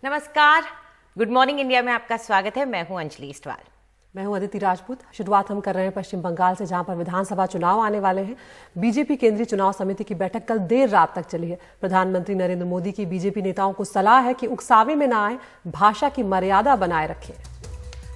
नमस्कार, good morning India में आपका स्वागत है। मैं हूं अंजलि इस्टवाल। मैं हूं अदिति राजपूत। शुरुआत हम कर रहे हैं पश्चिम बंगाल से, जहां पर विधानसभा चुनाव आने वाले हैं। बीजेपी केंद्रीय चुनाव समिति की बैठक कल देर रात तक चली है। प्रधानमंत्री नरेंद्र मोदी की बीजेपी नेताओं को सलाह है कि उकसावे में ना आए, भाषा की मर्यादा बनाए रखें।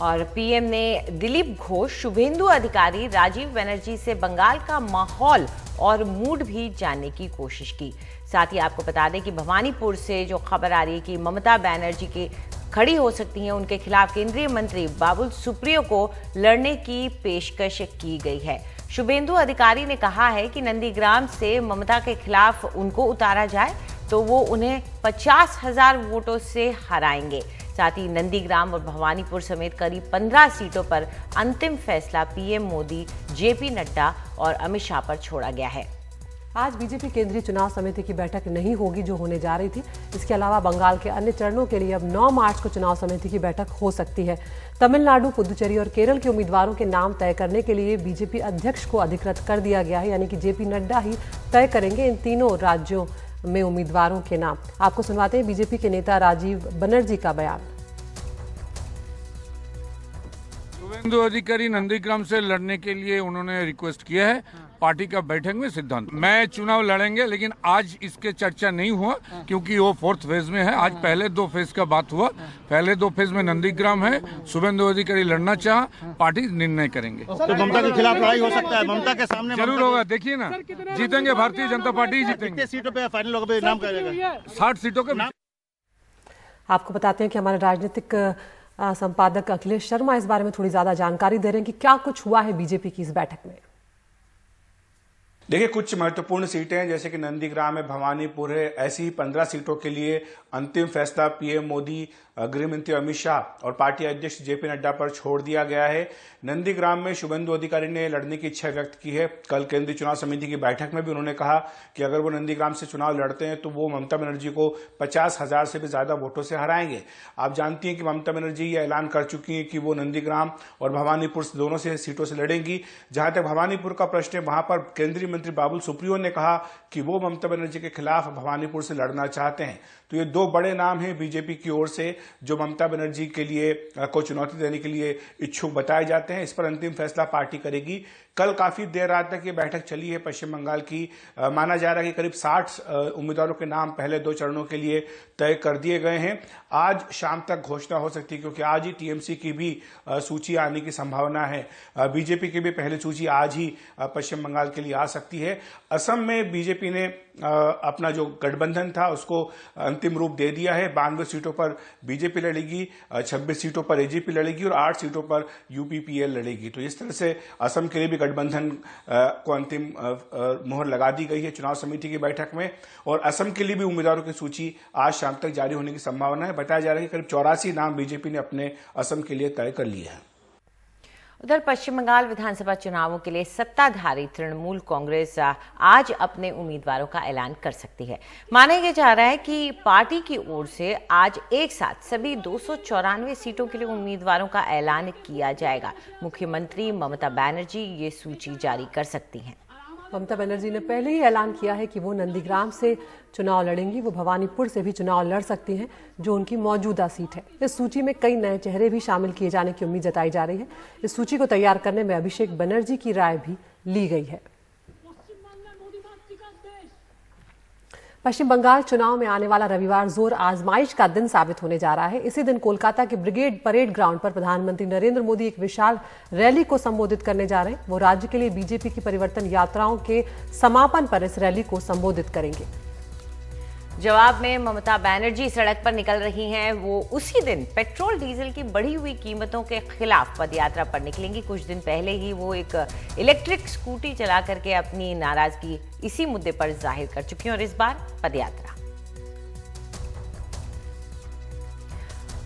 और पीएम ने दिलीप घोष, शुभेंदु अधिकारी, राजीव बनर्जी से बंगाल का माहौल और मूड भी जानने की कोशिश की। साथ ही आपको बता दें कि भवानीपुर से जो खबर आ रही है कि ममता बनर्जी की खड़ी हो सकती हैं, उनके खिलाफ केंद्रीय मंत्री बाबुल सुप्रियो को लड़ने की पेशकश की गई है। शुभेंदु अधिकारी ने कहा है कि नंदीग्राम से ममता के खिलाफ उनको उतारा जाए तो वो उन्हें 50,000 वोटों से हराएंगे। साथ ही नंदीग्राम और भवानीपुर समेत करीब 15 सीटों पर अंतिम फैसला पीएम मोदी, जेपी नड्डा और अमित शाह पर छोड़ा गया है। आज बीजेपी केंद्रीय चुनाव समिति की बैठक नहीं होगी जो होने जा रही थी। इसके अलावा बंगाल के अन्य चरणों के लिए अब 9 मार्च को चुनाव समिति की बैठक हो सकती है। तमिलनाडु, पुदुचेरी और केरल के उम्मीदवारों के नाम तय करने के लिए बीजेपी अध्यक्ष को अधिकृत कर दिया गया है, यानी कि जेपी नड्डा ही तय करेंगे इन तीनों राज्यों में उम्मीदवारों के नाम। आपको सुनवाते हैं बीजेपी के नेता राजीव बनर्जी का बयान। शुभेंदु अधिकारी नंदीग्राम से लड़ने के लिए उन्होंने रिक्वेस्ट किया है। पार्टी का बैठक में सिद्धांत मैं चुनाव लड़ेंगे, लेकिन आज इसके चर्चा नहीं हुआ क्योंकि वो 4th फेज में है। आज पहले 2 फेज का बात हुआ। पहले 2 फेज में नंदीग्राम है। शुभेंदु अधिकारी लड़ना चाह, पार्टी निर्णय करेंगे। तो ममता के खिलाफ लड़ाई हो सकता है, ममता के सामने जरूर होगा। देखिए ना, जीतेंगे, भारतीय जनता पार्टी जीतेंगे। कितने सीटों पे फाइनल होगा, नाम करेगा 60 सीटों के। आपको बताते हैं कि हमारे राजनीतिक संपादक अखिलेश शर्मा इस बारे में थोड़ी ज्यादा जानकारी दे रहे हैं कि क्या कुछ हुआ है बीजेपी की इस बैठक में। देखिए, कुछ महत्वपूर्ण सीटें हैं जैसे कि नंदीग्राम है, भवानीपुर है। ऐसी ही 15 सीटों के लिए अंतिम फैसला पीएम मोदी, गृह मंत्री अमित शाह और पार्टी अध्यक्ष जेपी नड्डा पर छोड़ दिया गया है। नंदीग्राम में शुभेंदु अधिकारी ने लड़ने की इच्छा व्यक्त की है। कल केंद्रीय चुनाव समिति की बैठक में भी उन्होंने कहा कि अगर वो नंदीग्राम से चुनाव लड़ते हैं तो वो ममता बनर्जी को 50,000 से भी ज्यादा वोटों से हराएंगे। आप जानती हैं कि ममता बनर्जी ये ऐलान कर चुकी हैं कि वो नंदीग्राम और भवानीपुर दोनों से सीटों से लड़ेंगी। जहां तक भवानीपुर का प्रश्न है, वहां पर केंद्रीय मंत्री बाबुल सुप्रियो ने कहा कि वो ममता बनर्जी के खिलाफ भवानीपुर से लड़ना चाहते हैं। तो ये 2 बड़े नाम हैं बीजेपी की ओर से जो ममता बनर्जी के लिए को चुनौती देने के लिए इच्छुक बताए जाते हैं। इस पर अंतिम फैसला पार्टी करेगी। कल काफी देर रात तक ये बैठक चली है पश्चिम बंगाल की। माना जा रहा है कि करीब 60 उम्मीदवारों के नाम पहले 2 चरणों के लिए तय कर दिए गए हैं। आज शाम तक घोषणा हो सकती है क्योंकि आज ही टीएमसी की भी सूची आने की संभावना है। बीजेपी की भी पहली सूची आज ही पश्चिम बंगाल के लिए आ सकती है। असम में बीजेपी ने अपना जो गठबंधन था उसको अंतिम रूप दे दिया है। 92 सीटों पर बीजेपी लड़ेगी, 26 सीटों पर एजीपी लड़ेगी और 8 सीटों पर यूपीपीएल लड़ेगी। तो इस तरह से असम के लिए भी गठबंधन को अंतिम मोहर लगा दी गई है चुनाव समिति की बैठक में। और असम के लिए भी उम्मीदवारों की सूची आज शाम तक जारी होने की संभावना है। बताया जा रहा है कि करीब 84 नाम बीजेपी ने अपने असम के लिए तय कर लिए हैं। उधर पश्चिम बंगाल विधानसभा चुनावों के लिए सत्ताधारी तृणमूल कांग्रेस आज अपने उम्मीदवारों का ऐलान कर सकती है। माना यह जा रहा है कि पार्टी की ओर से आज एक साथ सभी 294 सीटों के लिए उम्मीदवारों का ऐलान किया जाएगा। मुख्यमंत्री ममता बनर्जी ये सूची जारी कर सकती हैं। ममता बनर्जी ने पहले ही ऐलान किया है कि वो नंदीग्राम से चुनाव लड़ेंगी। वो भवानीपुर से भी चुनाव लड़ सकती हैं जो उनकी मौजूदा सीट है। इस सूची में कई नए चेहरे भी शामिल किए जाने की उम्मीद जताई जा रही है। इस सूची को तैयार करने में अभिषेक बनर्जी की राय भी ली गई है। पश्चिम बंगाल चुनाव में आने वाला रविवार जोर आजमाइश का दिन साबित होने जा रहा है। इसी दिन कोलकाता के ब्रिगेड परेड ग्राउंड पर प्रधानमंत्री नरेंद्र मोदी एक विशाल रैली को संबोधित करने जा रहे हैं। वो राज्य के लिए बीजेपी की परिवर्तन यात्राओं के समापन पर इस रैली को संबोधित करेंगे। जवाब में ममता बनर्जी सड़क पर निकल रही हैं। वो उसी दिन पेट्रोल डीजल की बढ़ी हुई कीमतों के खिलाफ पदयात्रा पर निकलेंगी। कुछ दिन पहले ही वो एक इलेक्ट्रिक स्कूटी चला करके अपनी नाराजगी इसी मुद्दे पर जाहिर कर चुकी हैं और इस बार पदयात्रा।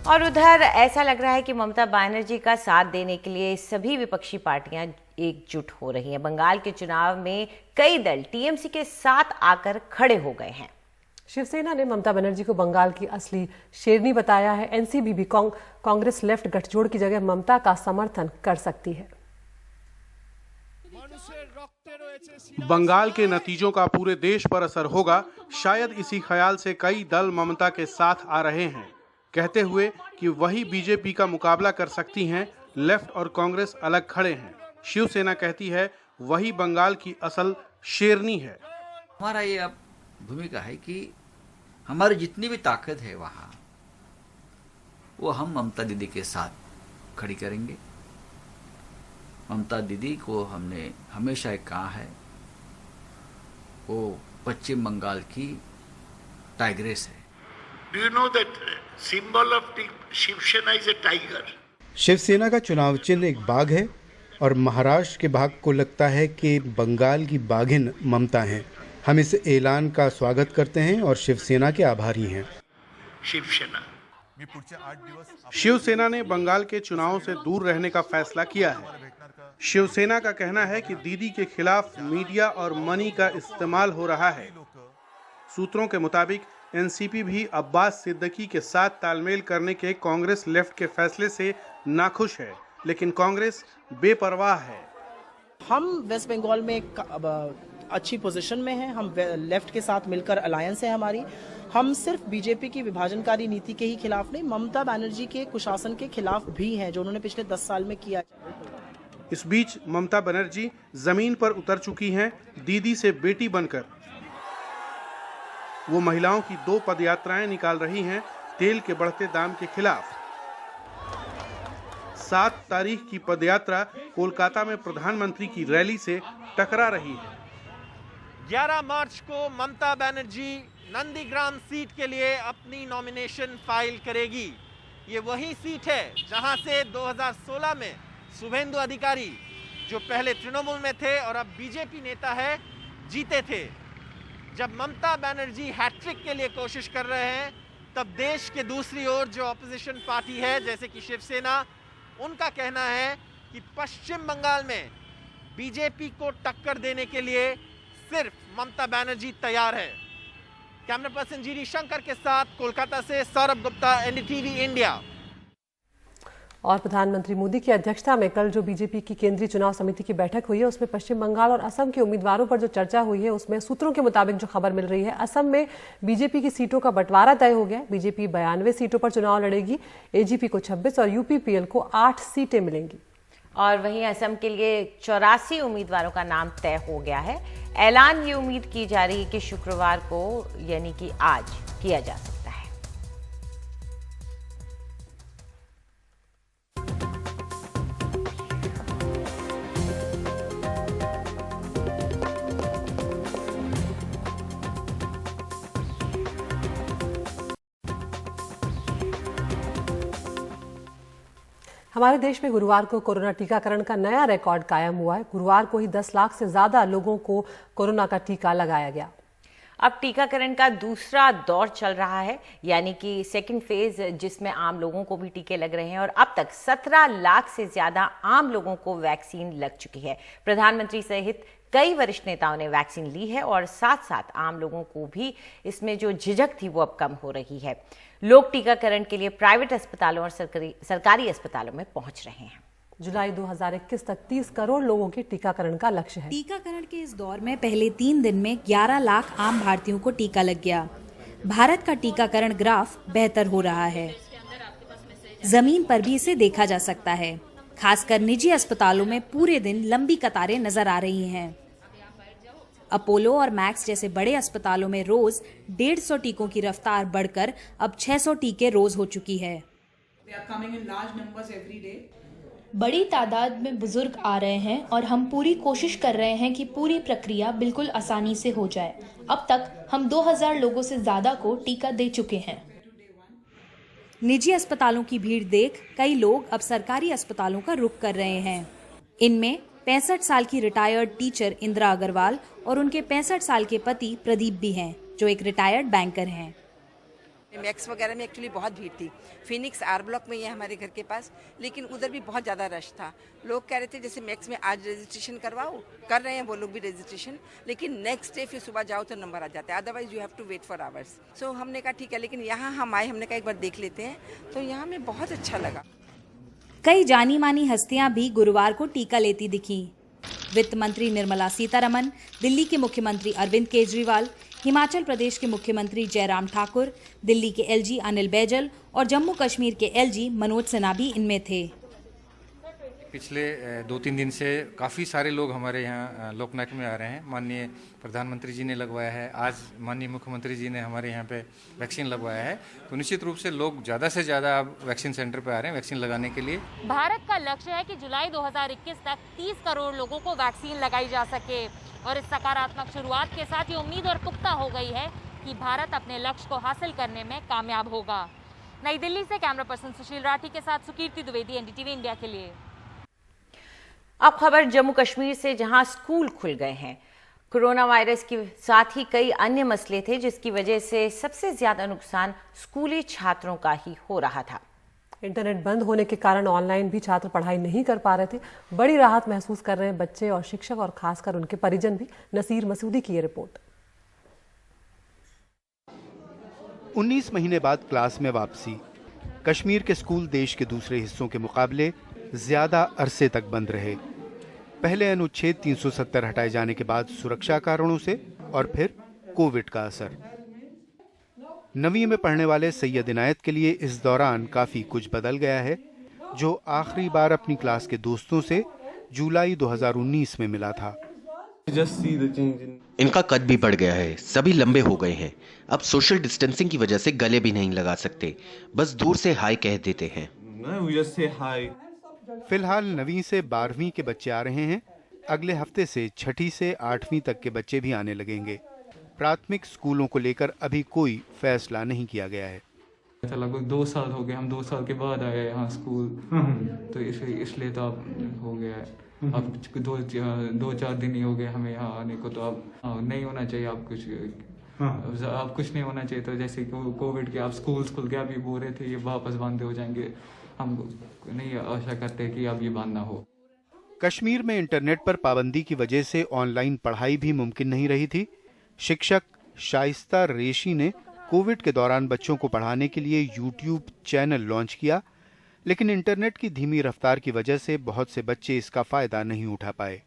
और उधर ऐसा लग रहा है कि ममता बनर्जी का साथ देने के लिए सभी विपक्षी पार्टियां एकजुट हो रही हैं। बंगाल के चुनाव में कई दल टीएमसी के साथ आकर खड़े हो गए हैं। शिवसेना ने ममता बनर्जी को बंगाल की असली शेरनी बताया है। एनसीपी भी कांग्रेस लेफ्ट गठजोड़ की जगह ममता का समर्थन कर सकती है। बंगाल के नतीजों का पूरे देश पर असर होगा, शायद इसी ख्याल से कई दल ममता के साथ आ रहे हैं। कहते हुए कि वही बीजेपी का मुकाबला कर सकती हैं, लेफ्ट और कांग्रेस अलग खड़े हैं। शिवसेना कहती है वही बंगाल की असल शेरनी है। हमारा ये अब भूमिका है कि हमारी जितनी भी ताकत है वहाँ वो हम ममता दीदी के साथ खड़ी करेंगे। ममता दीदी को हमने हमेशा एक कहा है वो पश्चिम बंगाल की टाइग्रेस है। Do you know that symbol of Shiv Sena is a tiger? Shiv Sena का चुनाव चिन्ह एक बाघ है और महाराष्ट्र के बाघ को लगता है कि बंगाल की बाघिन ममता हैं। हम इस ऐलान का स्वागत करते हैं और शिवसेना के आभारी हैं। शिवसेना शिवसेना ने बंगाल के चुनावों से दूर रहने का फैसला किया है। शिवसेना का कहना है कि दीदी के खिलाफ मीडिया और मनी का इस्तेमाल हो रहा है। सूत्रों के मुताबिक एनसीपी भी अब्बास सिद्दीकी के साथ तालमेल करने के कांग्रेस लेफ्ट के फैसले से नाखुश है, लेकिन कांग्रेस बेपरवाह है। हम वेस्ट बंगाल में अच्छी पोजीशन में हैं। हम लेफ्ट के साथ मिलकर अलायंस है हमारी। हम सिर्फ बीजेपी की विभाजनकारी नीति के ही खिलाफ नहीं, ममता बनर्जी के कुशासन के खिलाफ भी हैं जो उन्होंने पिछले 10 साल में किया। इस बीच ममता बनर्जी जमीन पर उतर चुकी हैं। दीदी से बेटी बनकर वो महिलाओं की 2 पदयात्राएं निकाल रही हैं तेल के बढ़ते दाम के खिलाफ। 7 तारीख की पदयात्रा कोलकाता में प्रधानमंत्री की रैली से टकरा रही है। 11 मार्च को ममता बनर्जी नंदीग्राम सीट के लिए अपनी नॉमिनेशन फाइल करेगी। ये वही सीट है जहां से 2016 में शुभेंदु अधिकारी, जो पहले तृणमूल में थे और अब बीजेपी नेता है, जीते थे। जब ममता बनर्जी हैट्रिक के लिए कोशिश कर रहे हैं, तब देश के दूसरी ओर जो ऑपोजिशन पार्टी है जैसे कि शिवसेना, उनका कहना है कि पश्चिम बंगाल में बीजेपी को टक्कर देने के लिए सिर्फ ममता बनर्जी तैयार है। कैमरा पर्सन जीडी शंकर के साथ कोलकाता से सौरभ गुप्ता, एनडीटीवी इंडिया। और प्रधानमंत्री मोदी की अध्यक्षता में कल जो बीजेपी की केंद्रीय चुनाव समिति की बैठक हुई है उसमें पश्चिम बंगाल और असम के उम्मीदवारों पर जो चर्चा हुई है उसमें सूत्रों के मुताबिक जो खबर मिल रही है, असम में बीजेपी की सीटों का बंटवारा तय हो गया। बीजेपी 92 सीटों पर चुनाव लड़ेगी, एजीपी को 26 और यूपीपीएल को 8 सीटें मिलेंगी। और वहीं असम के लिए 84 उम्मीदवारों का नाम तय हो गया है। ऐलान ये उम्मीद की जा रही है कि शुक्रवार को यानी कि आज किया जा सकता है। हमारे देश में गुरुवार को कोरोना टीकाकरण का नया रिकॉर्ड कायम हुआ है। गुरुवार को ही 10 लाख से ज्यादा लोगों को कोरोना का टीका लगाया गया। अब टीकाकरण का दूसरा दौर चल रहा है, यानी कि सेकंड फेज, जिसमें आम लोगों को भी टीके लग रहे हैं और अब तक 17 लाख से ज्यादा आम लोगों को वैक्सीन लग चुकी है। प्रधानमंत्री सहित कई वरिष्ठ नेताओं ने वैक्सीन ली है और साथ साथ आम लोगों को भी इसमें जो झिझक थी वो अब कम हो रही है। लोग टीकाकरण के लिए प्राइवेट अस्पतालों और सरकारी अस्पतालों में पहुंच रहे हैं। जुलाई 2021 तक 30 करोड़ लोगों के टीकाकरण का लक्ष्य है। टीकाकरण के इस दौर में पहले 3 दिन में 11 लाख आम भारतीयों को टीका लग गया। भारत का टीकाकरण ग्राफ बेहतर हो रहा है। जमीन पर भी इसे देखा जा सकता है। खासकर निजी अस्पतालों में पूरे दिन लंबी कतारें नजर आ रही हैं। अपोलो और मैक्स जैसे बड़े अस्पतालों में रोज 150 टीकों की रफ्तार बढ़कर अब 600 टीके रोज हो चुकी है। बड़ी तादाद में बुजुर्ग आ रहे हैं और हम पूरी कोशिश कर रहे हैं कि पूरी प्रक्रिया बिल्कुल आसानी से हो जाए। अब तक हम 2000 लोगों से ज्यादा को टीका दे चुके हैं। निजी अस्पतालों की भीड़ देख कई लोग अब सरकारी अस्पतालों का रुख कर रहे हैं। इनमें 65 साल की रिटायर्ड टीचर इंदिरा अग्रवाल और उनके 65 साल के पति प्रदीप भी हैं, जो एक रिटायर्ड बैंकर हैं। मैक्स वगैरह में एक्चुअली बहुत भीड़ थी। फिनिक्स आर ब्लॉक में ये हमारे घर के पास, लेकिन उधर भी बहुत ज़्यादा रश था। लोग कह रहे थे जैसे मैक्स में आज रजिस्ट्रेशन करवाओ, कर रहे हैं वो लोग भी रजिस्ट्रेशन, लेकिन नेक्स्ट डे फिर सुबह जाओ तो नंबर आ जाता है, otherwise you have to wait for hours. So हमने कहा ठीक है, लेकिन यहाँ हम आए, हमने कहा एक बार देख लेते हैं, तो यहाँ हमें बहुत अच्छा लगा। कई जानी मानी हस्तियां भी गुरुवार को टीका लेती दिखी। वित्त मंत्री निर्मला सीतारमण, दिल्ली के मुख्यमंत्री अरविंद केजरीवाल, हिमाचल प्रदेश के मुख्यमंत्री जयराम ठाकुर, दिल्ली के एलजी अनिल बैजल और जम्मू कश्मीर के एलजी मनोज सिन्हा भी इनमें थे। पिछले 2-3 दिन से काफ़ी सारे लोग हमारे यहाँ लोकनायक में आ रहे हैं। माननीय प्रधानमंत्री जी ने लगवाया है, आज माननीय मुख्यमंत्री जी ने हमारे यहाँ पे वैक्सीन लगवाया है, तो निश्चित रूप से लोग ज़्यादा से ज़्यादा अब वैक्सीन सेंटर पे आ रहे हैं वैक्सीन लगाने के लिए। भारत का लक्ष्य है कि जुलाई 2021 तक 30 करोड़ लोगों को वैक्सीन लगाई जा सके और इस सकारात्मक शुरुआत के साथ ये उम्मीद और पुख्ता हो गई है कि भारत अपने लक्ष्य को हासिल करने में कामयाब होगा। नई दिल्ली से कैमरा पर्सन सुशील राठी के साथ सुकीर्ति द्विवेदी, एनडीटीवी इंडिया के लिए। अब खबर जम्मू कश्मीर से, जहां स्कूल खुल गए हैं। कोरोना वायरस के साथ ही कई अन्य मसले थे जिसकी वजह से सबसे ज्यादा नुकसान स्कूली छात्रों का ही हो रहा था। इंटरनेट बंद होने के कारण ऑनलाइन भी छात्र पढ़ाई नहीं कर पा रहे थे। बड़ी राहत महसूस कर रहे हैं बच्चे और शिक्षक और खासकर उनके परिजन भी। नसीर मसूदी की ये रिपोर्ट। 19 महीने बाद क्लास में वापसी। कश्मीर के स्कूल देश के दूसरे हिस्सों के मुकाबले ज्यादा अरसे तक बंद रहे। पहले अनुच्छेद 370 हटाए जाने के बाद सुरक्षा कारणों से और फिर कोविड का असर। 9वीं में पढ़ने वाले सैयद इनायत के लिए इस दौरान काफी कुछ बदल गया है, जो आखिरी बार अपनी क्लास के दोस्तों से जुलाई 2019 में मिला था। इनका कद भी बढ़ गया है, सभी लंबे हो गए हैं। अब सोशल डिस्टेंसिंग की वजह से गले भी नहीं लगा सकते, बस दूर से हाय कह देते हैं। फिलहाल 9वीं से 12वीं के बच्चे आ रहे हैं। अगले हफ्ते से 6ठी से 8वीं तक के बच्चे भी आने लगेंगे। प्राथमिक स्कूलों को लेकर अभी कोई फैसला नहीं किया गया है। लगभग 2 साल हो गए, हम 2 साल के बाद आए यहाँ स्कूल, तो इसलिए तो अब हो गया है। अब 2-4 दिन ही हो गए हमें यहाँ आने को, तो अब नहीं होना चाहिए। अब कुछ नहीं होना चाहिए। तो जैसे कोविड के अब स्कूल खुल गया, अभी बोल रहे थे ये वापस बंद हो जाएंगे। हम नहीं आशा करते कि अब ये बंद ना हो। कश्मीर में इंटरनेट पर पाबंदी की वजह से ऑनलाइन पढ़ाई भी मुमकिन नहीं रही थी। शिक्षक शाइस्ता रेशी ने कोविड के दौरान बच्चों को पढ़ाने के लिए यूट्यूब चैनल लॉन्च किया, लेकिन इंटरनेट की धीमी रफ्तार की वजह से बहुत से बच्चे इसका फायदा नहीं उठा पाए।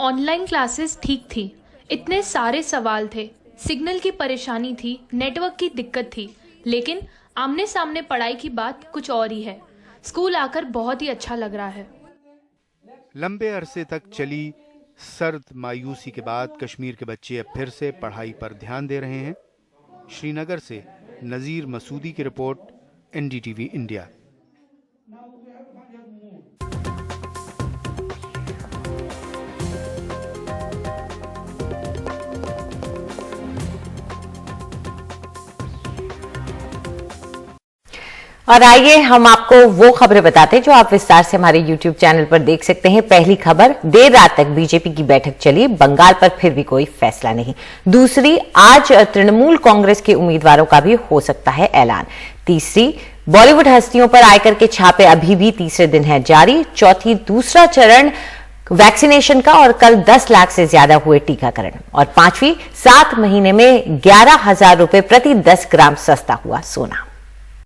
ऑनलाइन क्लासेस ठीक थी, इतने सारे सवाल थे, सिग्नल की परेशानी थी, नेटवर्क की दिक्कत थी, लेकिन आमने सामने पढ़ाई की बात कुछ और ही है। स्कूल आकर बहुत ही अच्छा लग रहा है। लंबे अरसे तक चली सर्द मायूसी के बाद कश्मीर के बच्चे अब फिर से पढ़ाई पर ध्यान दे रहे हैं। श्रीनगर से नजीर मसूदी की रिपोर्ट, एनडीटीवी इंडिया। और आइए हम आपको वो खबरें बताते हैं जो आप विस्तार से हमारे YouTube चैनल पर देख सकते हैं। पहली खबर, देर रात तक बीजेपी की बैठक चली, बंगाल पर फिर भी कोई फैसला नहीं। दूसरी, आज तृणमूल कांग्रेस के उम्मीदवारों का भी हो सकता है ऐलान। तीसरी, बॉलीवुड हस्तियों पर आयकर के छापे अभी भी तीसरे दिन है जारी। चौथी, दूसरा चरण वैक्सीनेशन का और कल 10 लाख से ज्यादा हुए टीकाकरण। और पांचवी, 7 महीने में 11,000 रुपए प्रति 10 ग्राम सस्ता हुआ सोना।